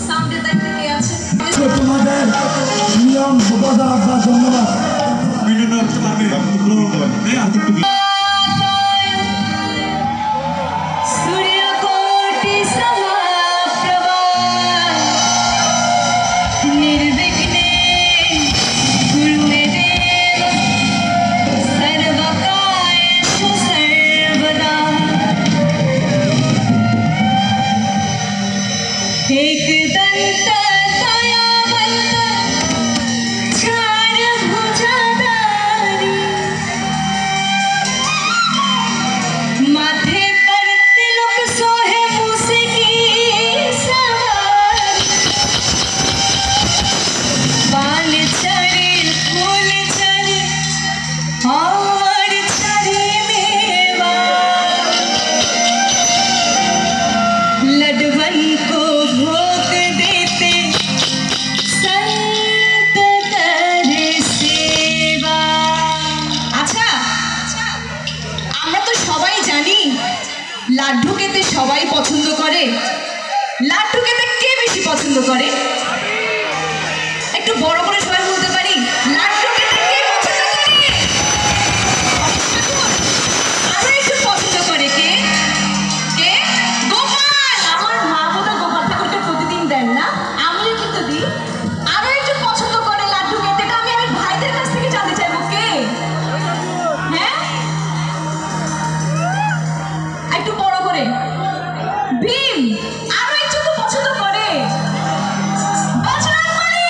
সাউন্ডের দায়িত্বে কে আছে? তোমাদের নিয়ম উপদার আপনার ধন্যবাদ। লাড্ডু খেতে সবাই পছন্দ করে। লাড্ডু খেতে কে বেশি পছন্দ করে? একটু বড় করে সবাই বলতে পারি, লাড্ডু খেতে কে পছন্দ করে? আরো একটু পছন্দ করে কে? কে? গোপাল। আমার মা বোধ গোপাল ঠাকুরকে প্রতিদিন দেন না, আমিও কিন্তু দিই। আরো একটু পছন্দ করে লাড্ডু খেতে, আমি আমার ভাইদের কাছ থেকে জানতে চাইবো কে? হ্যাঁ, একটু বড় করে। ভীম। আরো একটু তো পছন্দ করে বজরংবলী।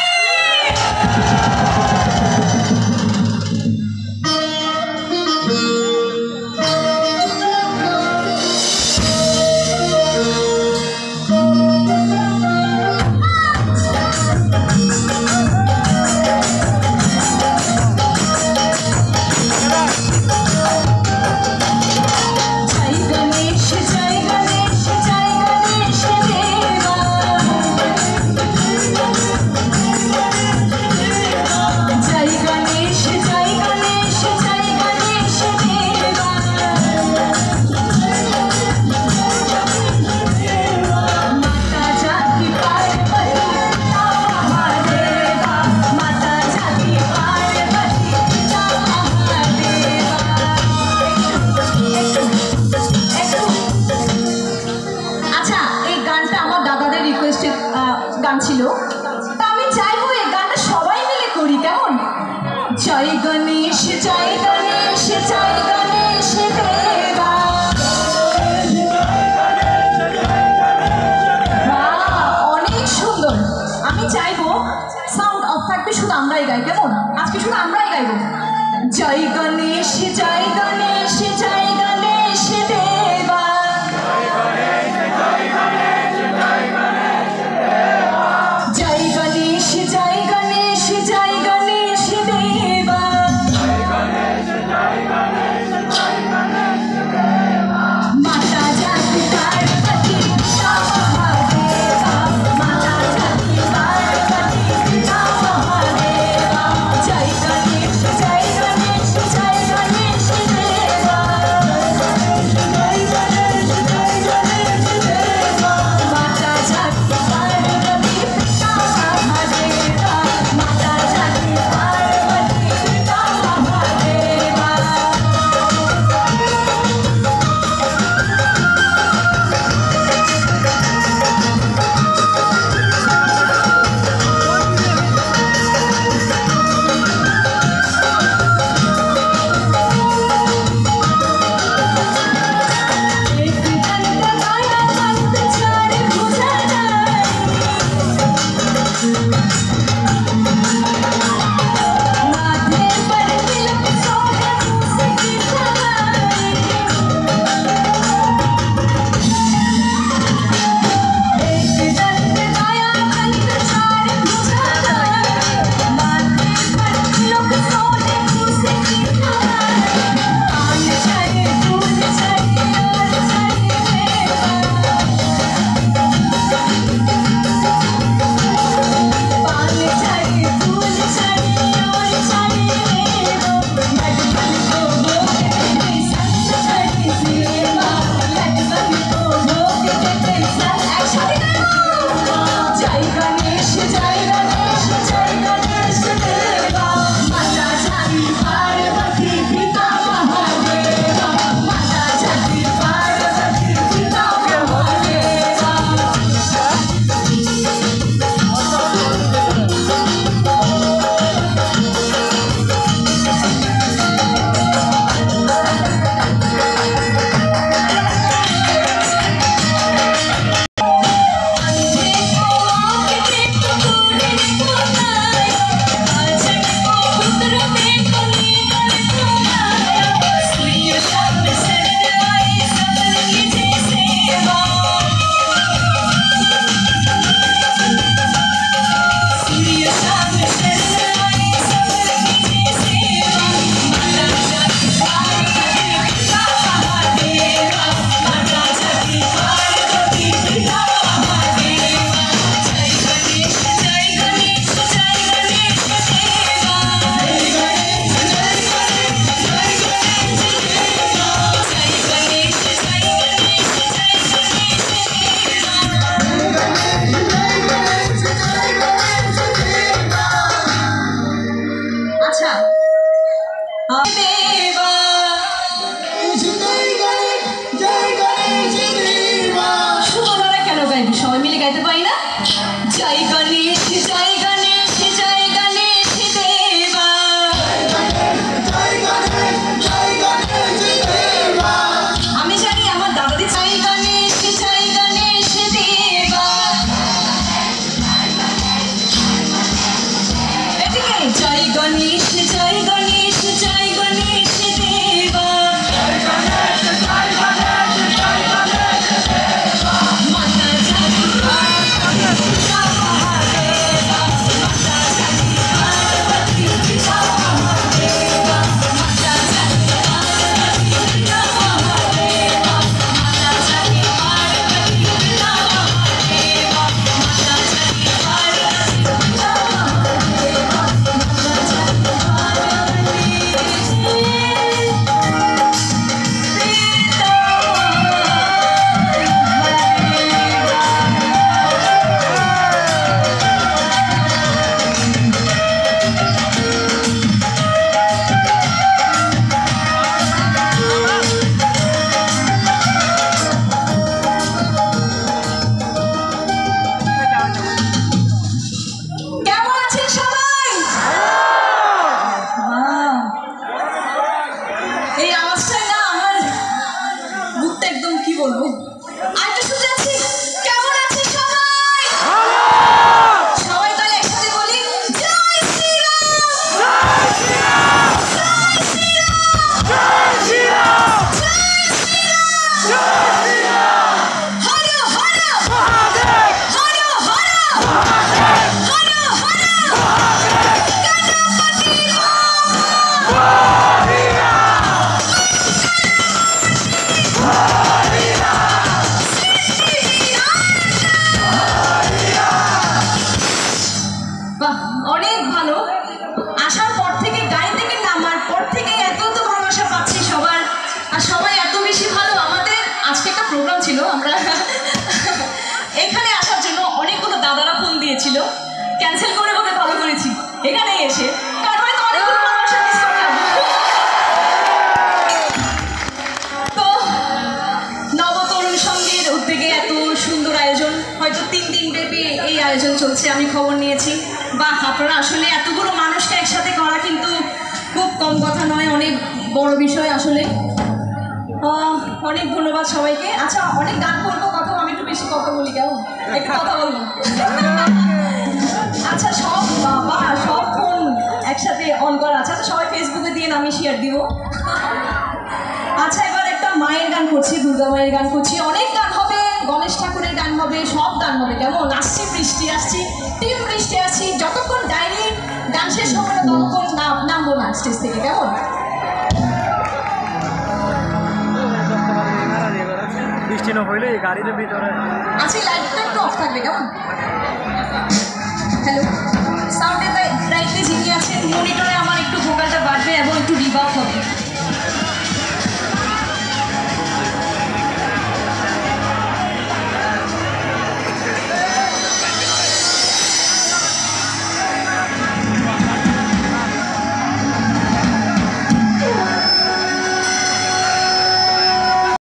গান ছিল, তা আমি চাইবো এই গানটা সবাই মিলে করি, কেমন? জয় গণেশ জয় গণেশ জয় গণেশ দেবা। অনেক সুন্দর। আমি চাইবো সাউন্ড অফ থাকবে, শুধু আমরাই গাই, কেমন? আজকে শুধু আমরাই গাইবো। জয় গণেশ জয় গণেশ জয় গণেশ দেবা। থেকে এই আয়োজন চলছে, আমি খবর নিয়েছি। বা আপনারা আসলে এতগুলো মানুষকে একসাথে করা কিন্তু খুব কম কথা নয়, অনেক বড় বিষয় আসলে। অনেক ধন্যবাদ সবাইকে। আচ্ছা, অনেক গান করবো, কথা আমি একটু বেশি কথা বলি, কেমন একটু কথা বলবো? আচ্ছা, সব ফোন একসাথে অন করা আছে। আচ্ছা, সবাই ফেসবুকে দিয়ে আমি শেয়ার দিব। আচ্ছা, এবার একটা মায়ের গান করছি, দুর্গা মায়ের গান করছি। অনেক গান হবে, গণেশ ঠাকুরের গান হবে, সব গান হবে, কেমন? আসছি বৃষ্টি, আসছি টিম বৃষ্টি, আসছি। যতক্ষণ ডায়েরি গান শেষ হবে না ততক্ষণ নামবো না স্টেজ থেকে, কেমন? বৃষ্টি না হইলে গাড়ির ভিতরে আজকে লাইটটা একটু অফ থাকবে, কেমন?